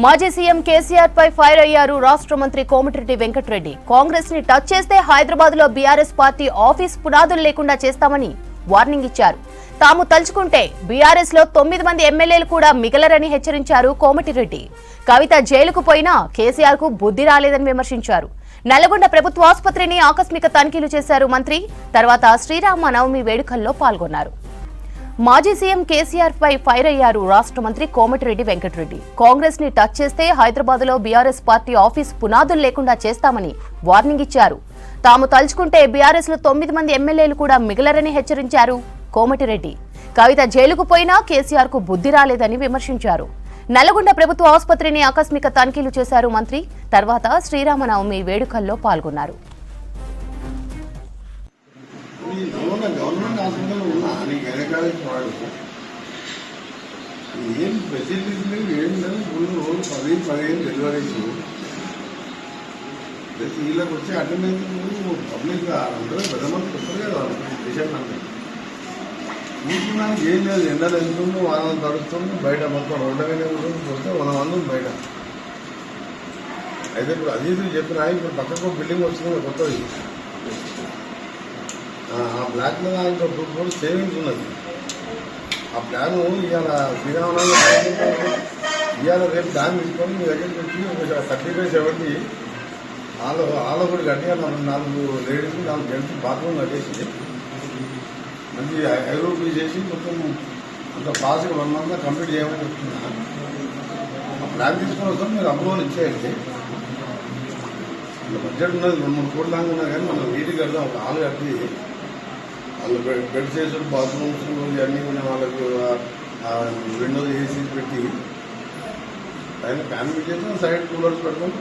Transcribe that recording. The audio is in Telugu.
మాజీ సీఎం కేసీఆర్ పై ఫైర్ అయ్యారు రాష్ట్ర మంత్రి కోమటిరెడ్డి వెంకటరెడ్డి. కాంగ్రెస్ ని టచ్ చేస్తే హైదరాబాద్ లో బీఆర్ఎస్ పార్టీ ఆఫీస్ పునాదులు లేకుండా చేస్తామని వార్నింగ్ ఇచ్చారు. తాము తలుచుకుంటే బీఆర్ఎస్ లో 9 మంది ఎమ్మెల్యేలు కూడా మిగలరని హెచ్చరించారు కోమటిరెడ్డి. కవిత జైలుకు పోయినా కేసీఆర్ కు బుద్ధి రాలేదని విమర్శించారు. నల్గొండ ప్రభుత్వ ఆసుపత్రిని ఆకస్మిక తనిఖీలు చేశారు మంత్రి. తర్వాత శ్రీరామనవమి వేడుకల్లో పాల్గొన్నారు. మాజీ సీఎం కేసీఆర్ పై ఫైర్ అయ్యారు రాష్ట్ర మంత్రి కోమటిరెడ్డి వెంకటరెడ్డి. కాంగ్రెస్ ని టచ్ చేస్తే హైదరాబాద్ లో బీఆర్ఎస్ పార్టీ ఆఫీస్ పునాదులు లేకుండా చేస్తామని వార్నింగ్ ఇచ్చారు. తాము తలుచుకుంటే బీఆర్ఎస్ లో 9 మంది ఎమ్మెల్యేలు కూడా మిగలరని హెచ్చరించారు కోమటిరెడ్డి. కవిత జైలుకు పోయినా కేసీఆర్ కు బుద్ధి రాలేదని విమర్శించారు. నల్గొండ ప్రభుత్వ ఆసుపత్రిని ఆకస్మిక తనిఖీలు చేశారు మంత్రి. తర్వాత శ్రీరామనవమి వేడుకల్లో పాల్గొన్నారు. గవర్నమెంట్ హాస్పిటల్ ఉన్నా నీకు గైనకాలజిస్ట్ వాడు ఏం ఫెసిలిటీస్ లేవు, ఏం లేదు. ముందు 10-15 డెలివరీస్ వీళ్ళకి వచ్చే అటెండెన్స్ పబ్లిక్ అందరూ పెద్దమంది చెప్తారు కదా పేషెంట్ అంటే చూసుకున్నానికి ఏం లేదు. ఎండలు వెళ్తుంది, వాహనం తడుస్తుంది, బయట మొత్తం రోడ్ల మీద వస్తే 100 మంది ఉంది బయట. అయితే ఇప్పుడు అజీజులు చెప్పిన ఇప్పుడు పక్కకు బిల్డింగ్ వస్తుంది కొత్తది. ఆ బ్లాక్ మీద ఇంకా 2 crores సేవింగ్స్ ఉన్నది. ఆ ప్లాను ఇవాళ శ్రీరామనవమి ఇవాళ రేపు ప్లాన్ తీసుకొని మీ దగ్గరికి వచ్చి ఒక 35-70 ఆలో కూడా కట్టి 4 లేడీస్ 4 జెంట్స్ బాత్రూమ్ కట్టేసి మంచి ఐరోపీ చేసి మొత్తం అంత ఫాస్ట్గా 1 month కంప్లీట్ చేయమని చెప్తున్నా. ఆ ప్లాన్ తీసుకొని వస్తాం, మీరు అప్రూవల్ ఇచ్చేయండి. బడ్జెట్ ఉన్నది 2-3 కోట్ల దాకా ఉన్నది. కానీ మనం వీటికి కడదాం, ఒక హాల్ కట్టి వాళ్ళు బెడ్ చేసుడు బాత్రూమ్స్ ఇవన్నీ కూడా వాళ్ళకు విండోస్ ఏసీ పెట్టి పైన ఫ్యాన్ పెట్టేసి సైడ్ కూలర్స్ పెట్టుకొని